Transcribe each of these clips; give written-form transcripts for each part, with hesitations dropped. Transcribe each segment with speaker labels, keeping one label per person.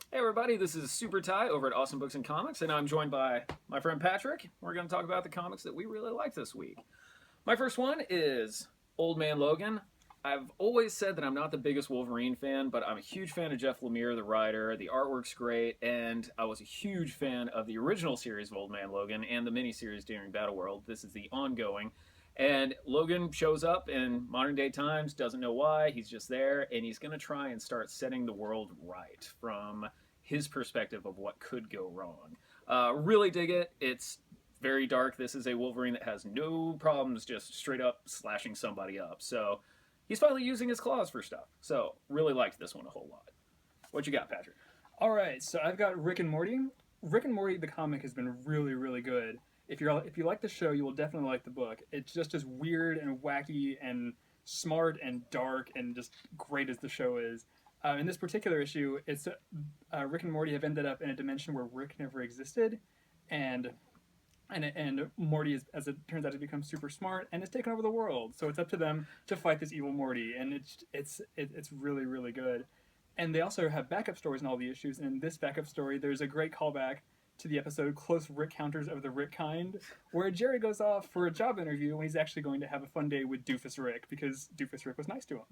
Speaker 1: Hey everybody, this is SuperTy over at Awesome Books and Comics, and I'm joined by my friend Patrick. We're going to talk about the comics that we really like this week. My first one is Old Man Logan. I've always said that I'm not the biggest Wolverine fan, but I'm a huge fan of Jeff Lemire, the writer. The artwork's great, and I was a huge fan of the original series of Old Man Logan and the miniseries during Battle World. This is the ongoing. And Logan shows up in modern day times, doesn't know why, he's just there, and he's going to try and start setting the world right from his perspective of what could go wrong. Really dig it. It's very dark. This is a Wolverine that has no problems just straight up slashing somebody up. So he's finally using his claws for stuff. So really liked this one a whole lot. What you got, Patrick?
Speaker 2: All right, so I've got Rick and Morty. Rick and Morty, the comic, has been really, really good. If you like the show, you will definitely like the book. It's just as weird and wacky and smart and dark and just great as the show is. In this particular issue, it's Rick and Morty have ended up in a dimension where Rick never existed, and and Morty, is, as it turns out, to become super smart and has taken over the world. So it's up to them to fight this evil Morty, and it's really, really good. And they also have backup stories in all the issues. And in this backup story, there's a great callback to the episode Close Rick Counters of the Rick Kind, where Jerry goes off for a job interview when he's actually going to have a fun day with Doofus Rick because Doofus Rick was nice to him.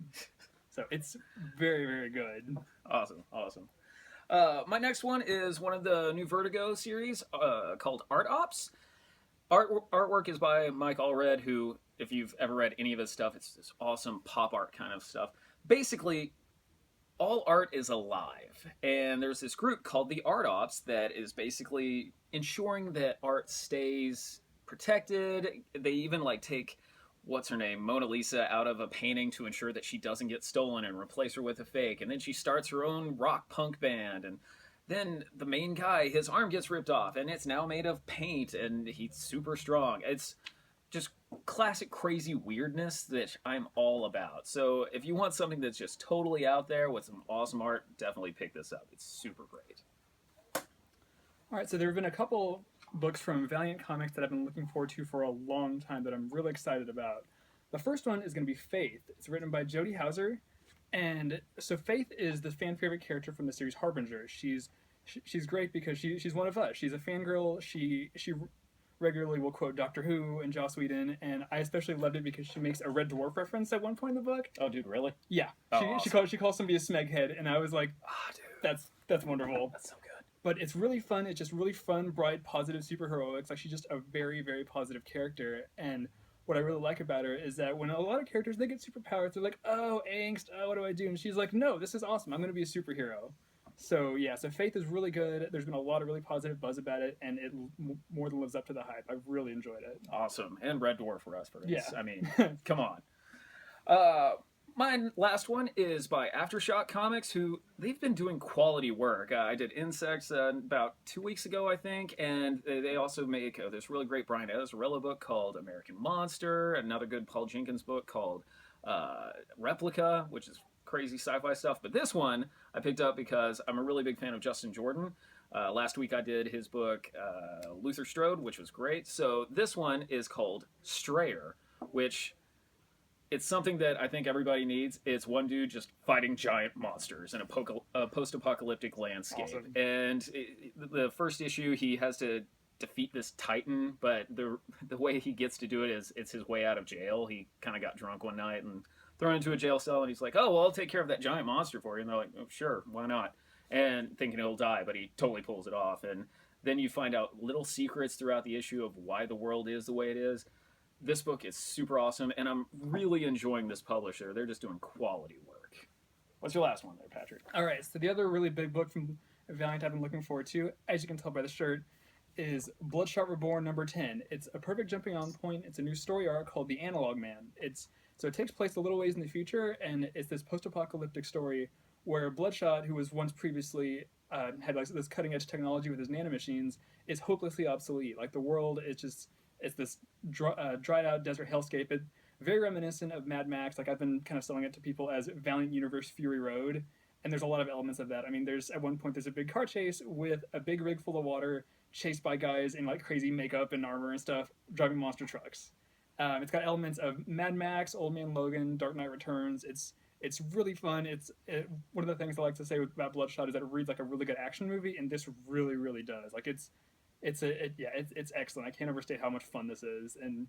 Speaker 2: So it's very, very good.
Speaker 1: Awesome, awesome. My next one is one of the new Vertigo series called Art Ops. Artwork is by Mike Allred, who, if you've ever read any of his stuff, it's this awesome pop art kind of stuff. Basically, all art is alive, and there's this group called the Art Ops that is basically ensuring that art stays protected. They even take what's her name, Mona Lisa, out of a painting to ensure that she doesn't get stolen and replace her with a fake. And then she starts her own rock punk band, and then the main guy, his arm gets ripped off, and it's now made of paint, and he's super strong. It's just classic crazy weirdness that I'm all about. So if you want something that's just totally out there with some awesome art, definitely pick this up. It's super great.
Speaker 2: All right, so there have been a couple books from Valiant Comics that I've been looking forward to for a long time that I'm really excited about. The first one is going to be Faith. It's written by Jody Houser, and so Faith is the fan favorite character from the series Harbinger. She's great because she's one of us. She's a fangirl. She regularly will quote Doctor Who and Joss Whedon, and I especially loved it because she makes a Red Dwarf reference at one point in the book.
Speaker 1: Oh, dude, really?
Speaker 2: Yeah,
Speaker 1: Oh, awesome.
Speaker 2: she calls somebody a smeghead, and I was like,
Speaker 1: Ah, dude,
Speaker 2: that's wonderful.
Speaker 1: that's so good.
Speaker 2: But it's really fun. It's just really fun, bright, positive superheroics. Like, she's just a very, very positive character. And what I really like about her is that when a lot of characters, they get superpowers, they're like, oh, angst, oh, what do I do? And she's like, no, this is awesome. I'm going to be a superhero. So, yeah, so Faith is really good. There's been a lot of really positive buzz about it, and it more than lives up to the hype. I've really enjoyed it.
Speaker 1: Awesome. And Red Dwarf for us for this.
Speaker 2: Yeah.
Speaker 1: I mean, come on. My last one is by Aftershock Comics, who they've been doing quality work. I did Insects about 2 weeks ago, I think, and they also make this really great Brian Azzarello book called American Monster, another good Paul Jenkins book called Replica, which is crazy sci-fi stuff. But this one I picked up because I'm a really big fan of Justin Jordan. Last week I did his book Luther Strode, which was great. So this one is called Strayer, which it's something that I think everybody needs. It's one dude just fighting giant monsters in a post-apocalyptic landscape.
Speaker 2: Awesome.
Speaker 1: And the first issue, he has to defeat this titan, but the way he gets to do it is it's his way out of jail. He kind of got drunk one night and thrown into a jail cell, and he's like, oh, well, I'll take care of that giant monster for you. And they're like, oh, sure, why not? And thinking he'll die, but he totally pulls it off. And then you find out little secrets throughout the issue of why the world is the way it is. This book is super awesome, and I'm really enjoying this publisher. They're just doing quality work. What's your last one there, Patrick?
Speaker 2: All right, so the other really big book from Valiant I've been looking forward to, as you can tell by the shirt, is Bloodshot Reborn number 10. It's a perfect jumping on point. It's a new story arc called The Analog Man. So it takes place a little ways in the future, and it's this post-apocalyptic story where Bloodshot, who was once previously had this cutting-edge technology with his nanomachines, is hopelessly obsolete. Like, the world is just... It's this dried-out desert hellscape. It's very reminiscent of Mad Max. Like, I've been kind of selling it to people as Valiant Universe Fury Road, and there's a lot of elements of that. I mean, at one point there's a big car chase with a big rig full of water, chased by guys in crazy makeup and armor and stuff, driving monster trucks. It's got elements of Mad Max, Old Man Logan, Dark Knight Returns. It's It's really fun. One of the things I like to say about Bloodshot is that it reads like a really good action movie, and this really, really does. Like it's excellent. I can't overstate how much fun this is, and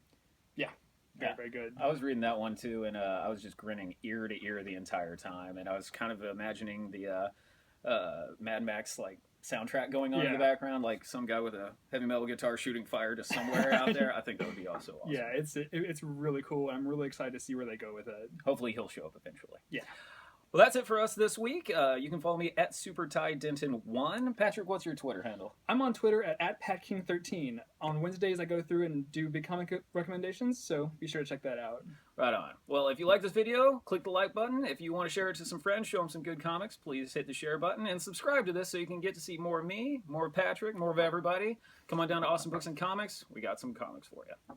Speaker 2: yeah, very, very good.
Speaker 1: I was reading that one too, and I was just grinning ear to ear the entire time, and I was kind of imagining the Mad Max like soundtrack going on in the background, like some guy with a heavy metal guitar shooting fire just somewhere out there. I think that would be also awesome.
Speaker 2: Yeah, it's really cool. I'm really excited to see where they go with it.
Speaker 1: Hopefully, he'll show up eventually.
Speaker 2: Yeah.
Speaker 1: Well, that's it for us this week. You can follow me at SuperTy-Denton1. Patrick, what's your Twitter handle?
Speaker 2: I'm on Twitter at PatKing13. On Wednesdays, I go through and do big comic recommendations, so be sure to check that out.
Speaker 1: Right on. Well, if you like this video, click the like button. If you want to share it to some friends, show them some good comics, please hit the share button and subscribe to this so you can get to see more of me, more of Patrick, more of everybody. Come on down to Awesome Books and Comics. We got some comics for you.